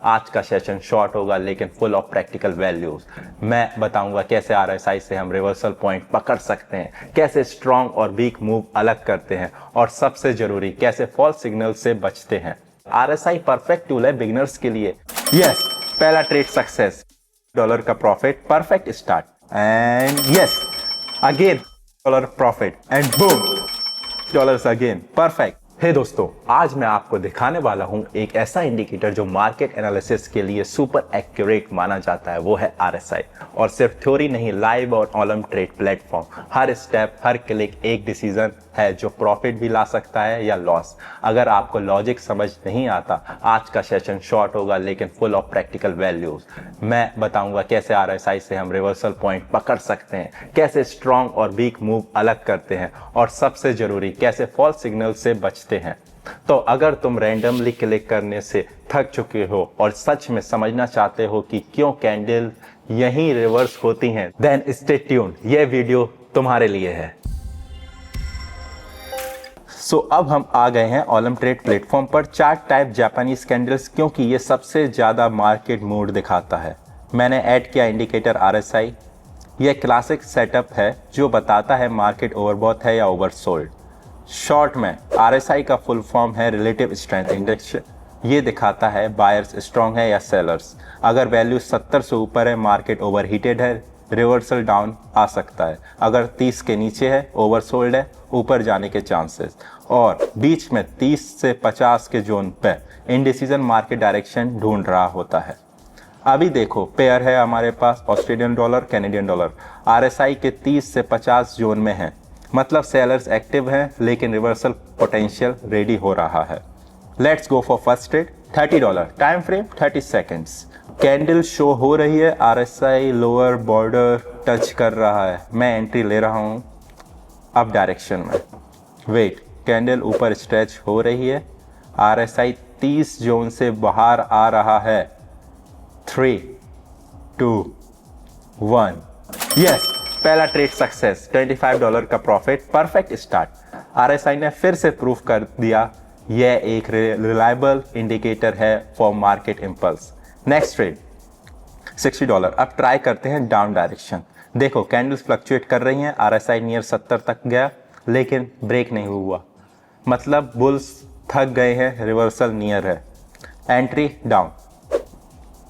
आज का session short होगा लेकिन फुल ऑफ प्रैक्टिकल वैल्यूज। मैं बताऊंगा कैसे आरएसआई से हम रिवर्सल पॉइंट पकड़ सकते हैं, कैसे स्ट्रॉन्ग और वीक मूव अलग करते हैं और सबसे जरूरी कैसे फॉल्स सिग्नल से बचते हैं। आरएसआई परफेक्ट टूल है बिगिनर्स के लिए। यस, पहला ट्रेड सक्सेस, डॉलर का profit, perfect start and yes again dollar profit and boom dollars again, perfect. Hey दोस्तों, आज मैं आपको दिखाने वाला हूं एक ऐसा इंडिकेटर जो मार्केट एनालिसिस के लिए सुपर एक्यूरेट माना जाता है, वो है आरएसआई। और सिर्फ थ्योरी नहीं, लाइव और ऑलम ट्रेड प्लेटफॉर्म, हर स्टेप हर क्लिक एक डिसीजन है जो प्रॉफिट भी ला सकता है या लॉस। अगर आपको लॉजिक समझ नहीं आता, आज का सेशन शॉर्ट होगा लेकिन फुल ऑफ प्रैक्टिकल वैल्यूज। मैं बताऊंगा कैसे आरएसआई से हम रिवर्सल पॉइंट पकड़ सकते हैं, कैसे स्ट्रॉन्ग और वीक मूव अलग करते हैं और सबसे जरूरी कैसे फॉल्स सिग्नल से बचते हैं। तो अगर तुम रैंडमली क्लिक करने से थक चुके हो और सच में समझना चाहते हो कि क्यों कैंडल यहीं रिवर्स होती हैं, देन स्टे ट्यून्ड, ये वीडियो तुम्हारे लिए है। अब हम आ गए हैं ऑलम ट्रेड प्लेटफॉर्म पर। चार्ट टाइप जापानीज कैंडल्स, क्योंकि ये सबसे ज्यादा मार्केट मूड दिखाता है। मैंने ऐड किया इंडिकेटर आरएसआई। ये क्लासिक सेटअप है जो बताता है मार्केट ओवरबॉट है या ओवरसोल्ड। शॉर्ट में आरएसआई का फुल फॉर्म है रिलेटिव स्ट्रेंथ इंडेक्स। ये दिखाता है बायर्स स्ट्रॉन्ग है या सेलर्स। अगर वैल्यू 70 से ऊपर है, मार्केट ओवरहीटेड है, रिवर्सल डाउन आ सकता है। अगर 30 के नीचे है, ओवरसोल्ड है, ऊपर जाने के चांसेस। और बीच में 30 से 50 के जोन पे इनडिसीजन मार्केट डायरेक्शन ढूंढ रहा होता है। अभी देखो, पेयर है हमारे पास Australian dollar Canadian dollar. RSI के 30 से 50 जोन में है, मतलब सेलर्स एक्टिव हैं लेकिन रिवर्सल पोटेंशियल रेडी हो रहा है। Let's go for first trade. $30, time frame 30 seconds. Candle show हो रही है, आरएसआई लोअर बॉर्डर टच कर रहा है। मैं एंट्री ले रहा हूं अप डायरेक्शन में। वेट, कैंडल ऊपर स्ट्रेच हो रही है, आरएसआई 30 जोन से बाहर आ रहा है। 3, 2, 1 यस, पहला ट्रेड सक्सेस, $25 का प्रॉफिट, परफेक्ट स्टार्ट। आरएसआई ने फिर से प्रूफ कर दिया यह एक रिलायबल इंडिकेटर है for market impulse. Next trade $60। अब ट्राई करते हैं डाउन डायरेक्शन। देखो, कैंडल्स फ्लक्चुएट कर रही हैं, आरएसआई नियर 70 तक गया लेकिन ब्रेक नहीं हुआ, मतलब बुल्स थक गए हैं, रिवर्सल नियर है। Entry down.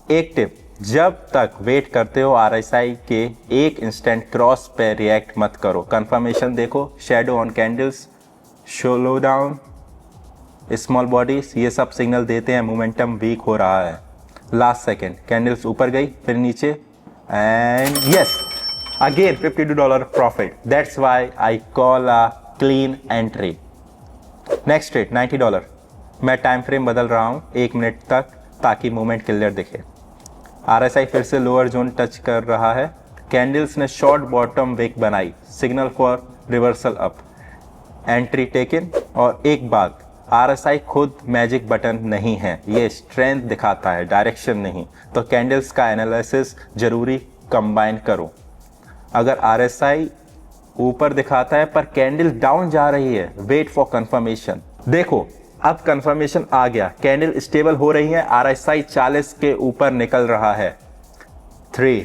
एक टिप, जब तक वेट करते हो आरएसआई के एक इंस्टेंट क्रॉस पे रिएक्ट मत करो। कंफर्मेशन देखो, shadow on candles, slow down, small bodies, ये सब सिग्नल देते हैं मोमेंटम वीक हो रहा है। लास्ट सेकेंड कैंडल्स ऊपर गई फिर नीचे and yes again $52 profit. That's why I call a clean entry. Next trade $90। मैं टाइम फ्रेम बदल रहा हूं 1 मिनट तक ताकि मूवमेंट क्लियर दिखे। आरएसआई फिर से लोअर जोन टच कर रहा है। कैंडल्स ने शॉर्ट बॉटम विक बनाई, signal for reversal up. Entry taken. और एक बात, आरएसआई खुद मैजिक बटन नहीं है, ये स्ट्रेंथ दिखाता है, डायरेक्शन नहीं। तो कैंडल्स का एनालिसिस जरूरी कंबाइन करो। अगर आरएसआई ऊपर दिखाता है पर कैंडल डाउन जा रही है, वेट फॉर कंफर्मेशन। देखो, अब कंफर्मेशन आ गया, कैंडल स्टेबल हो रही है, आरएसआई 40 के ऊपर निकल रहा है। 3,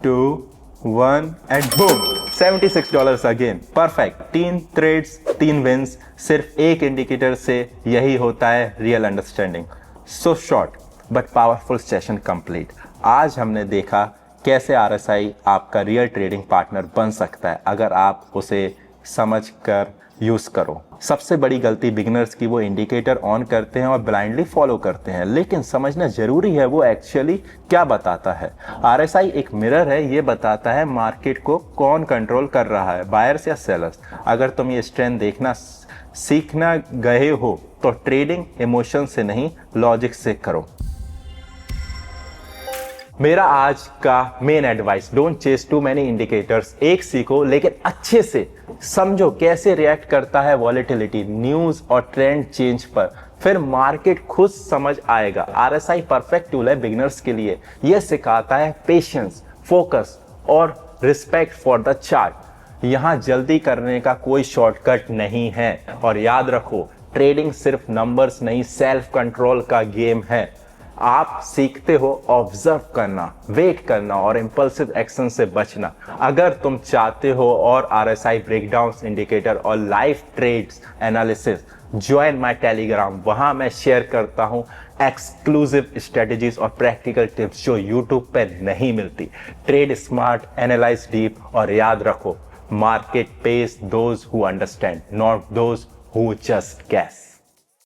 2, 1 and boom, $76 again, perfect. 3 trades 3 wins, सिर्फ एक इंडिकेटर से यही होता है real understanding. So short but powerful session complete. आज हमने देखा कैसे आरएसआई आपका रियल ट्रेडिंग पार्टनर बन सकता है अगर आप उसे समझ कर यूज करो। सबसे बड़ी गलती बिगिनर्स की, वो इंडिकेटर ऑन करते हैं और ब्लाइंडली फॉलो करते हैं, लेकिन समझना जरूरी है वो एक्चुअली क्या बताता है। आरएसआई एक मिरर है, ये बताता है मार्केट को कौन कंट्रोल कर रहा है, बायर्स या सेलर्स। अगर तुम ये स्ट्रेंथ देखना सीखना गए हो तो ट्रेडिंग इमोशन से नहीं, लॉजिक से करो। मेरा आज का main advice, don't chase too many indicators. एक सीखो लेकिन अच्छे से समझो कैसे रिएक्ट करता है वॉलेटिलिटी, न्यूज और ट्रेंड चेंज पर, फिर मार्केट खुद समझ आएगा। आरएसआई परफेक्ट टूल है बिगिनर्स के लिए। यह सिखाता है पेशेंस, फोकस और रिस्पेक्ट फॉर द चार्ट। यहां जल्दी करने का कोई शॉर्टकट नहीं है। और याद रखो, ट्रेडिंग सिर्फ नंबर्स नहीं, सेल्फ कंट्रोल का गेम है। आप सीखते हो ऑब्जर्व करना, वेट करना और इम्पल्सिव एक्शन से बचना। अगर तुम चाहते हो और RSI ब्रेकडाउन्स, इंडिकेटर और live trades analysis, join my telegram. वहां मैं शेयर करता हूं एक्सक्लूसिव स्ट्रेटजीज और प्रैक्टिकल टिप्स जो यूट्यूब पे नहीं मिलती। ट्रेड स्मार्ट, एनालाइज डीप और याद रखो, market page those who understand, not those who just guess.